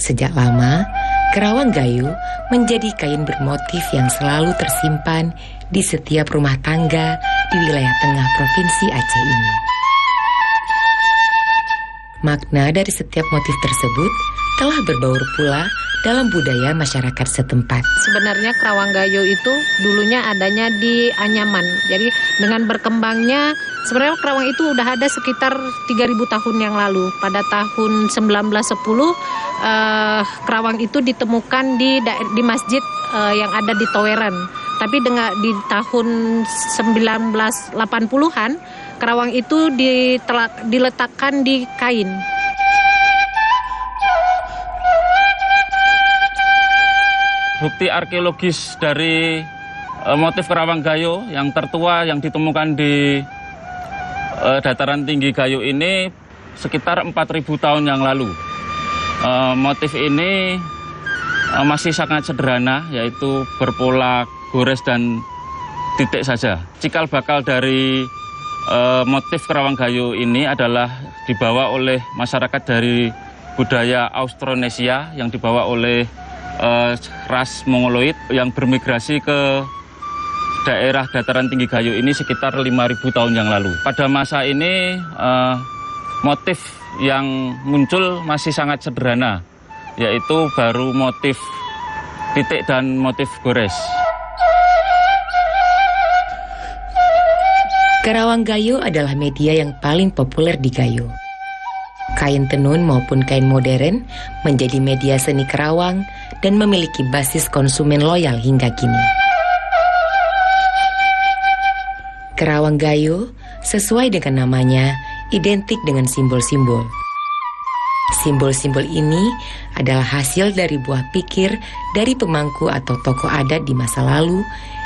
Sejak lama, Kerawang Gayo menjadi kain bermotif yang selalu tersimpan di setiap rumah tangga di wilayah tengah Provinsi Aceh ini. Makna dari setiap motif tersebut telah berbaur pula dalam budaya masyarakat setempat. Sebenarnya Kerawang Gayo itu dulunya adanya di Anyaman. Jadi dengan berkembangnya, sebenarnya Kerawang itu udah ada sekitar 3.000 tahun yang lalu. Pada tahun 1910, Kerawang itu ditemukan di masjid yang ada di Toweran. Tapi di tahun 1980-an, Kerawang itu diletakkan di kain. Bukti arkeologis dari motif Kerawang Gayo yang tertua yang ditemukan di dataran tinggi Gayo ini sekitar 4.000 tahun yang lalu. Motif ini masih sangat sederhana, yaitu berpola gores dan titik saja. Cikal bakal dari motif Kerawang Gayo ini adalah dibawa oleh masyarakat dari budaya Austronesia yang dibawa oleh ras Mongoloid yang bermigrasi ke daerah dataran tinggi Gayo ini sekitar 5.000 tahun yang lalu. Pada masa ini motif yang muncul masih sangat sederhana, yaitu baru motif titik dan motif gores. Kerawang Gayo adalah media yang paling populer di Gayo. Kain tenun maupun kain modern menjadi media seni Kerawang dan memiliki basis konsumen loyal hingga kini. Kerawang Gayo sesuai dengan namanya identik dengan simbol-simbol. Simbol-simbol ini adalah hasil dari buah pikir dari pemangku atau tokoh adat di masa lalu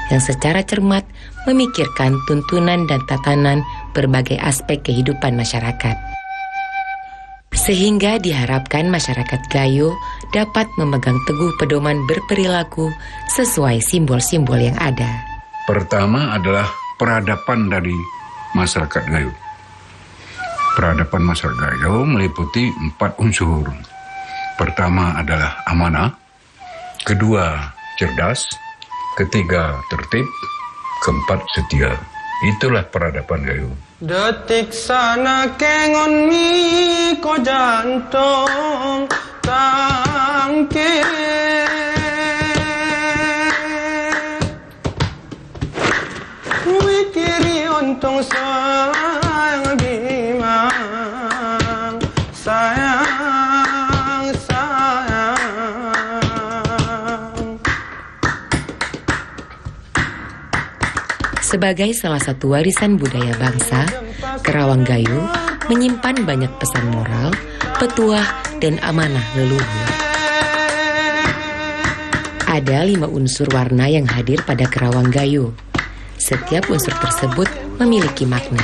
yang secara cermat memikirkan tuntunan dan tatanan berbagai aspek kehidupan masyarakat. Sehingga diharapkan masyarakat Gayo dapat memegang teguh pedoman berperilaku sesuai simbol-simbol yang ada. Pertama adalah peradaban dari masyarakat Gayo. Peradaban masyarakat Gayo meliputi 4 unsur. Pertama adalah amanah, kedua cerdas, ketiga tertib, keempat setia. Itulah peradaban Gayo. Detik sana kengon mi ko jantung tangke wikiri untung sayang bimang sayang sayang Sebagai salah satu warisan budaya bangsa, Kerawang Gayo menyimpan banyak pesan moral, petuah, dan amanah leluhur. Ada 5 unsur warna yang hadir pada Kerawang Gayo. Setiap unsur tersebut memiliki makna.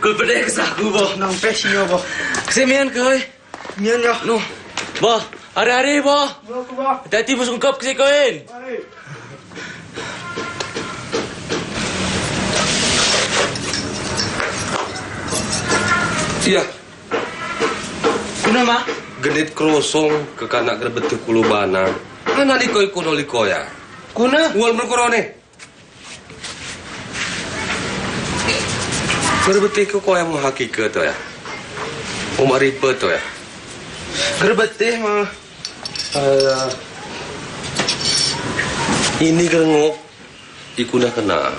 Gulpede kesaku boh, nampe sini boh. Kesemian kau, mian ya. No, boh, hari-hari boh. Hati-hati bos kungkap kesikoin. Iya. Kenapa? Genit krosong ke kanak gerbeti kulubana. Mana likoi kuno likoya? Kuna? Ual berkorone. Gerbeti ko yang mau hakikat tu ya. Umaripe tu ya. Gerbeti mah. Ini gerengok ikuna kena.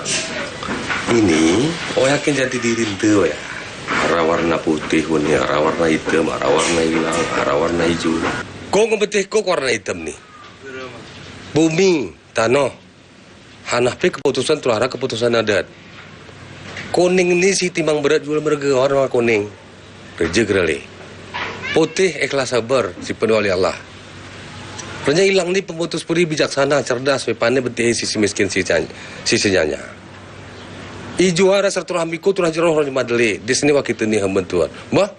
Ini yakin jadi diri tu ya. Arah warna putih pun ya, arah warna hitam, arah warna hilang, arah warna hijau. Kau ngebetih kau warna hitam nih. Bumi, tanah. Hanapi keputusan tuara keputusan adat. Kuning ini si timbang berat jual merga warna kuning. Reje gerali. Putih ikhlas sabar si penuh oleh Allah. Renya hilang ni pemutus puri bijaksana, cerdas, pandai betih sisi miskin sisi nyanya. Ijo ada sertu hamiku turah jeroh orang madeli. Di sini waktu ni hamba tuan. Bah,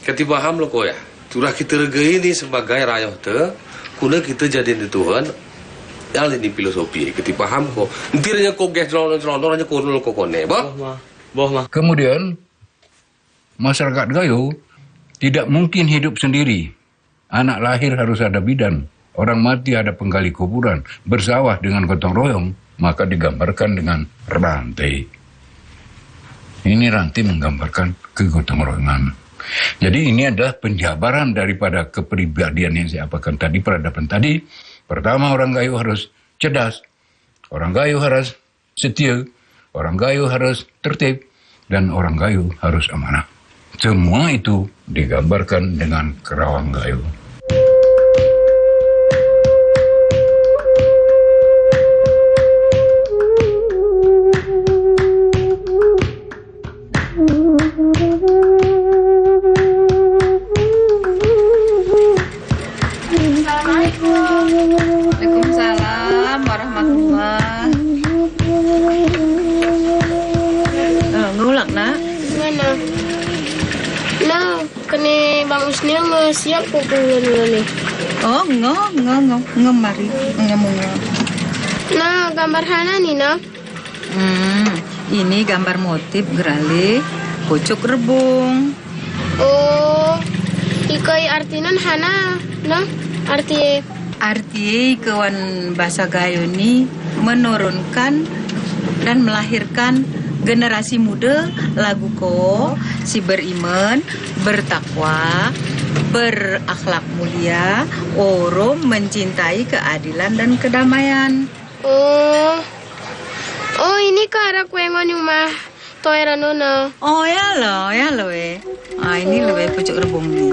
ketiba ham lo ko ya. Turah kita regai ini sebagai rayah te, kuna kita jadi Tuhan. Yang ini filosofi, ketiba ham ko. Intinya ko gas celon orangnya ko nol ko kone. Bah, mah. Kemudian masyarakat Gayo tidak mungkin hidup sendiri. Anak lahir harus ada bidan. Orang mati ada penggali kuburan. Bersawah dengan gotong royong, maka digambarkan dengan rantai. Ini rantai menggambarkan kegotong royongan. Jadi ini adalah penjabaran daripada kepribadian yang saya apakan tadi, peradaban tadi. Pertama, orang Gayo harus cerdas. Orang Gayo harus setia. Orang Gayo harus tertib. Dan orang Gayo harus amanah. Semua itu digambarkan dengan Kerawang Gayo. Waalaikumsalam warahmatullahi. Ngulang nak? Mana? Nah, kene Bang Usnia nggak siap kok bulan ni. Oh, ngemari, ngemungo. Nah, gambar hana ni nak. Ini gambar motif gerali pucuk rebung. Oh, ikai artinan hana, nah arti kawan bahasa Gayo ini menurunkan dan melahirkan generasi muda lagu ko si beriman, bertakwa, berakhlak mulia, oro mencintai keadilan dan kedamaian. Oh ini ke arah kuengon yung mah toera nona. Oh ya lo ini lebih pucuk rebung ni.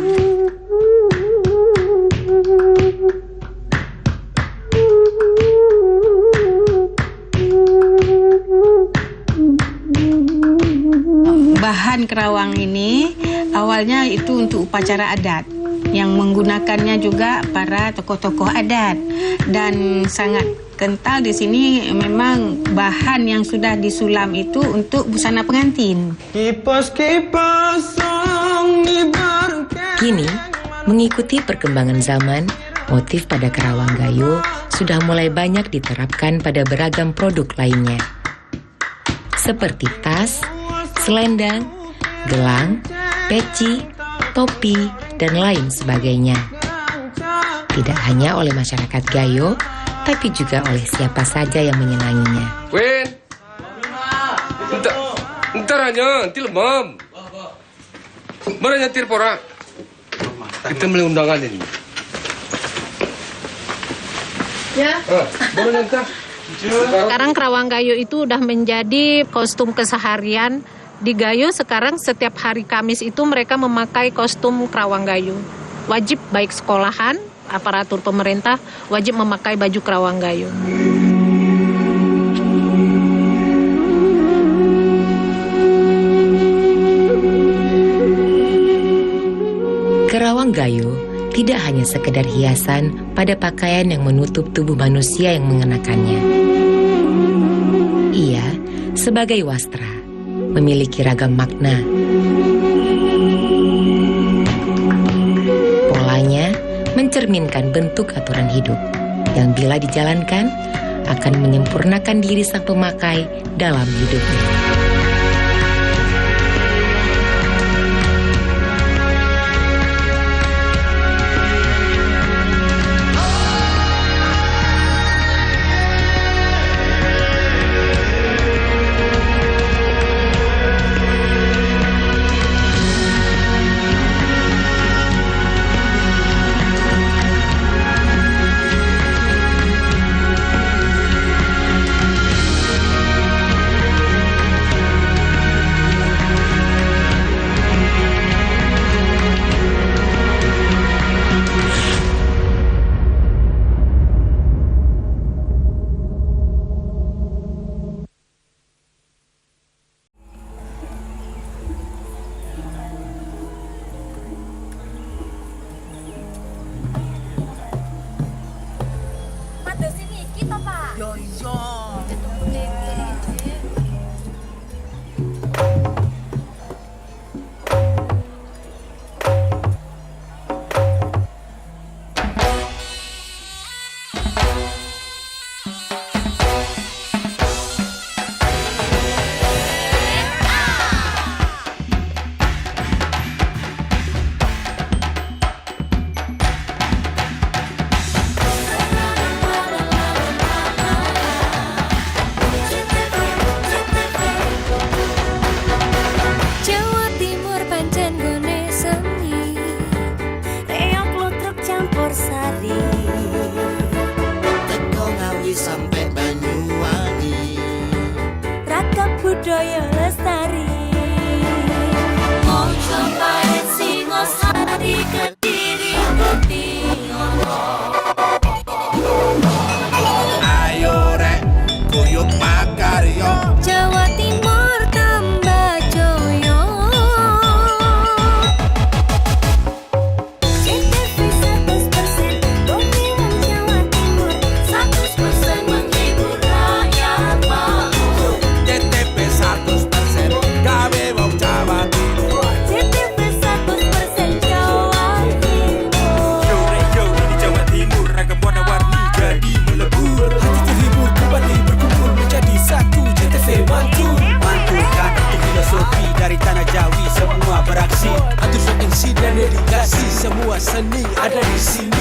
Bahan kerawang ini awalnya itu untuk upacara adat yang menggunakannya juga para tokoh-tokoh adat dan sangat kental di sini memang bahan yang sudah disulam itu untuk busana pengantin. Kini, mengikuti perkembangan zaman, motif pada Kerawang Gayo sudah mulai banyak diterapkan pada beragam produk lainnya. Seperti tas, selendang, gelang, peci, topi, dan lain sebagainya. Tidak hanya oleh masyarakat Gayo, tapi juga oleh siapa saja yang menyenanginya. Wen, entar aja, nanti lemam. Mana nyetir pora? Kita beli undangan ini. Ya. Mana nyetir? Sekarang Kerawang Gayo itu udah menjadi kostum keseharian. Di Gayo sekarang setiap hari Kamis itu mereka memakai kostum Kerawang Gayo. Wajib baik sekolahan, aparatur pemerintah wajib memakai baju Kerawang Gayo. Kerawang Gayo tidak hanya sekedar hiasan pada pakaian yang menutup tubuh manusia yang mengenakannya. Ia, sebagai wastra, memiliki ragam makna. Polanya mencerminkan bentuk aturan hidup yang bila dijalankan akan menyempurnakan diri sang pemakai dalam hidupnya. budaya lestari. Mojo paet Singosari Kediri Kutingono. Ayo rek kuyup makaryo Jawa Timur tambah joyo. CTV 100% dongeng Jawa Timur 100% menghibur rakyat makmur. CTV 100% gawe wong Jawa Timur. CTV 100% Jawa Timur. Yo reyo di Jawa Timur ragam warna-warni jadi melebur. Hati terhibur kembali berkumpul menjadi satu. CTV mantul mantulkan itu filosofi dari tanah Jawi semua beraksi. Atur MC dan dedikasi semua seni ada di sini.